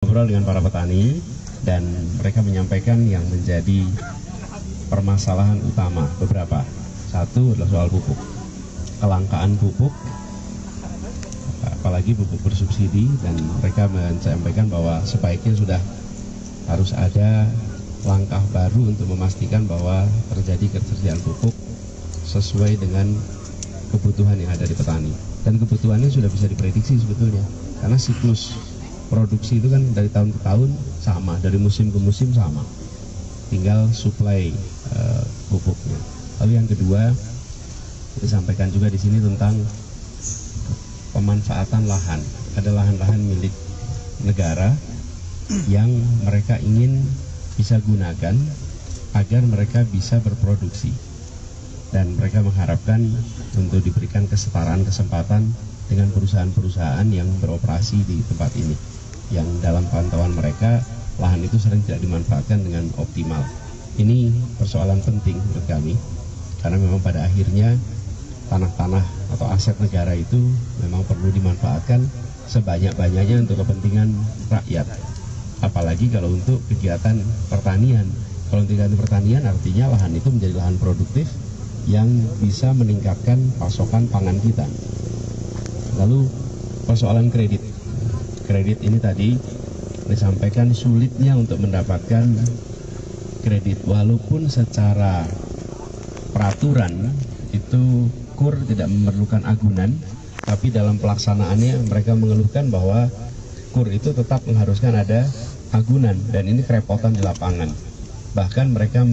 ngobrol dengan para petani dan mereka menyampaikan yang menjadi permasalahan utama beberapa. Satu adalah soal pupuk, kelangkaan pupuk, apalagi pupuk bersubsidi, dan mereka menyampaikan bahwa sebaiknya sudah harus ada langkah baru untuk memastikan bahwa terjadi ketersediaan pupuk sesuai dengan kebutuhan yang ada di petani. Dan kebutuhannya sudah bisa diprediksi sebetulnya, karena siklus produksi itu kan dari tahun ke tahun sama, dari musim ke musim sama, tinggal suplai pupuknya. Lalu yang kedua disampaikan juga di sini tentang pemanfaatan lahan. Ada lahan-lahan milik negara yang mereka ingin bisa gunakan agar mereka bisa berproduksi, dan mereka mengharapkan untuk diberikan kesetaraan kesempatan dengan perusahaan-perusahaan yang beroperasi di tempat ini, yang dalam pantauan mereka lahan itu sering tidak dimanfaatkan dengan optimal. Ini persoalan penting menurut kami, karena memang pada akhirnya tanah-tanah atau aset negara itu memang perlu dimanfaatkan sebanyak-banyaknya untuk kepentingan rakyat, apalagi kalau untuk kegiatan pertanian. Kalau untuk kegiatan pertanian artinya lahan itu menjadi lahan produktif yang bisa meningkatkan pasokan pangan kita. Lalu persoalan kredit. Kredit ini tadi disampaikan sulitnya untuk mendapatkan kredit, walaupun secara peraturan itu KUR tidak memerlukan agunan, tapi dalam pelaksanaannya mereka mengeluhkan bahwa KUR itu tetap mengharuskan ada agunan, dan ini kerepotan di lapangan. Bahkan mereka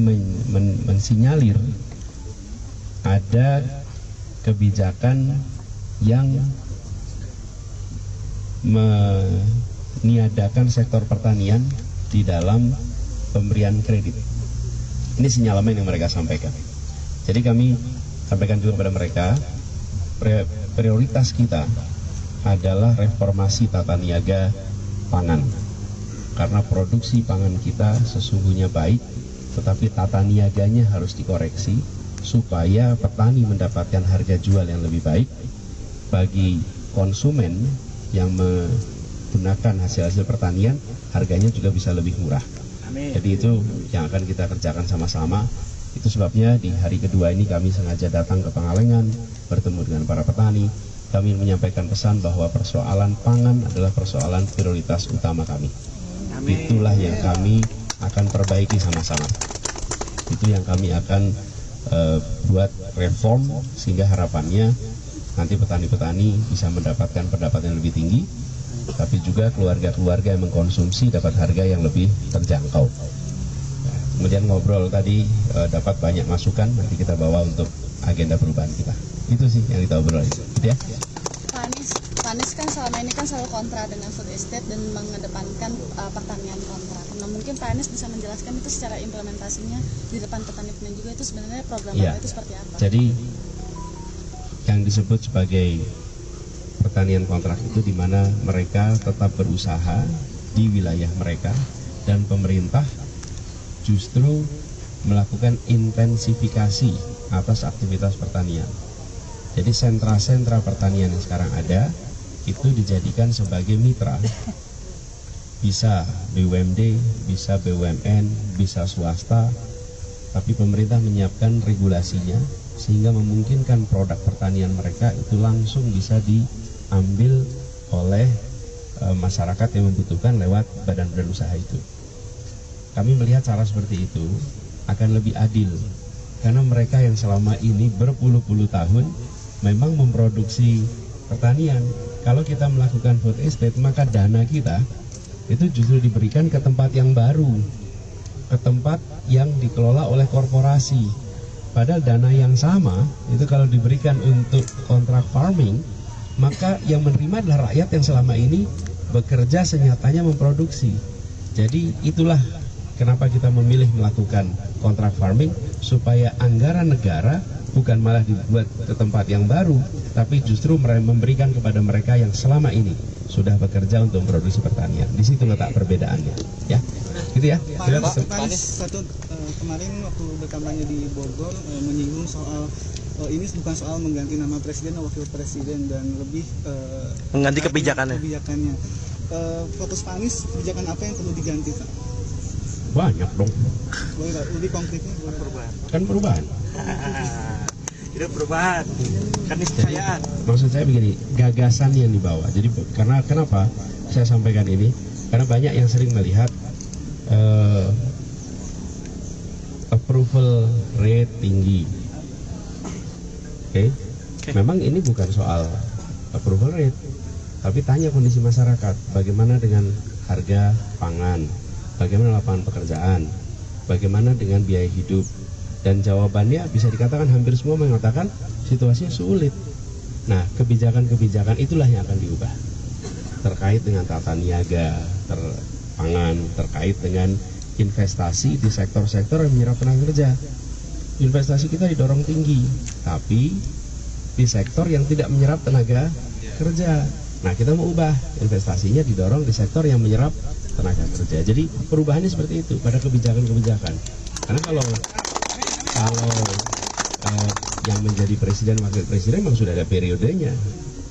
mensinyalir ada kebijakan yang meniadakan sektor pertanian di dalam pemberian kredit. Ini sinyalemen yang mereka sampaikan. Jadi kami sampaikan juga kepada mereka, prioritas kita adalah reformasi tata niaga pangan, karena produksi pangan kita sesungguhnya baik, tetapi tata niaganya harus dikoreksi supaya petani mendapatkan harga jual yang lebih baik, bagi konsumen yang menggunakan hasil-hasil pertanian harganya juga bisa lebih murah. Amin. Jadi itu yang akan kita kerjakan sama-sama. Itu sebabnya di hari kedua ini kami sengaja datang ke Pangalengan, bertemu dengan para petani. Kami menyampaikan pesan bahwa persoalan pangan adalah persoalan prioritas utama kami. Amin. Itulah yang kami akan perbaiki sama-sama. Itu yang kami akan buat reform, sehingga harapannya nanti petani-petani bisa mendapatkan pendapatan yang lebih tinggi, tapi juga keluarga-keluarga yang mengkonsumsi dapat harga yang lebih terjangkau. Kemudian ngobrol tadi dapat banyak masukan, nanti kita bawa untuk agenda perubahan kita. Itu sih yang kita obrol, gitu ya. Pak Anies kan selama ini kan selalu kontra dengan food estate dan mengedepankan pertanian kontrak. Nah, mungkin Pak Anies bisa menjelaskan itu secara implementasinya di depan petani-petani juga itu sebenarnya program itu seperti apa? Jadi yang disebut sebagai pertanian kontrak itu di mana mereka tetap berusaha di wilayah mereka, dan pemerintah justru melakukan intensifikasi atas aktivitas pertanian. Jadi sentra-sentra pertanian yang sekarang ada itu dijadikan sebagai mitra, bisa BUMD, bisa BUMN, bisa swasta, tapi pemerintah menyiapkan regulasinya sehingga memungkinkan produk pertanian mereka itu langsung bisa diambil oleh masyarakat yang membutuhkan lewat badan-badan usaha itu. Kami melihat cara seperti itu akan lebih adil, karena mereka yang selama ini berpuluh-puluh tahun memang memproduksi pertanian. Kalau kita melakukan food estate, maka dana kita itu justru diberikan ke tempat yang baru, ke tempat yang dikelola oleh korporasi. Padahal dana yang sama itu kalau diberikan untuk kontrak farming, maka yang menerima adalah rakyat yang selama ini bekerja senyatanya memproduksi. Jadi itulah kenapa kita memilih melakukan kontrak farming, supaya anggaran negara bukan malah dibuat ke tempat yang baru, tapi justru memberikan kepada mereka yang selama ini sudah bekerja untuk memproduksi pertanian. Di situ letak perbedaannya, ya. Gitu ya. Pak Anies kemarin waktu berkampanye di Bogor menyinggung soal ini bukan soal mengganti nama presiden atau wakil presiden, dan lebih mengganti kebijakannya. fokus Pak Anies, kebijakan apa yang perlu diganti, Pak? Banyak dong, Boleh nggak? Lebih konkretnya boleh. kan perubahan. Itu perubahan, kan Jadi, niscayaan. maksud saya begini, gagasan yang dibawa. Jadi karena kenapa saya sampaikan ini? Karena banyak yang sering melihat approval rate tinggi. Oke. Memang ini bukan soal approval rate, tapi tanya kondisi masyarakat, bagaimana dengan harga pangan, bagaimana lapangan pekerjaan, bagaimana dengan biaya hidup. Dan jawabannya bisa dikatakan hampir semua mengatakan situasinya sulit. Nah, kebijakan-kebijakan itulah yang akan diubah. Terkait dengan tata niaga, pangan, terkait dengan investasi di sektor-sektor yang menyerap tenaga kerja. Investasi kita didorong tinggi, tapi di sektor yang tidak menyerap tenaga kerja. Nah, kita mau ubah, investasinya didorong di sektor yang menyerap tenaga kerja. Jadi perubahannya seperti itu pada kebijakan-kebijakan. Karena kalau yang menjadi presiden wakil presiden memang sudah ada periodenya,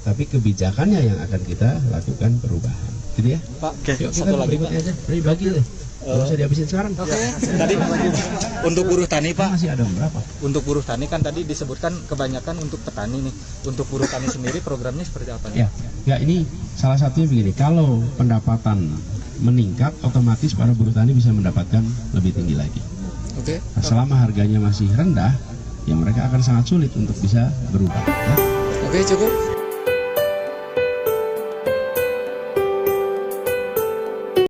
tapi kebijakannya yang akan kita lakukan perubahan, gitu ya. Pak, Yuk, satu lagi Pak. aja, bagi deh. Nggak usah dihabisin sekarang. Tadi untuk buruh tani Pak, Masih ada berapa? untuk buruh tani kan tadi disebutkan kebanyakan untuk petani nih. Untuk buruh tani sendiri programnya seperti apa nih? Ya, ini salah satunya begini. Kalau pendapatan meningkat, otomatis para buruh tani bisa mendapatkan lebih tinggi lagi. Oke. Nah, selama harganya masih rendah, ya mereka akan sangat sulit untuk bisa berubah. Ya. Oke, cukup.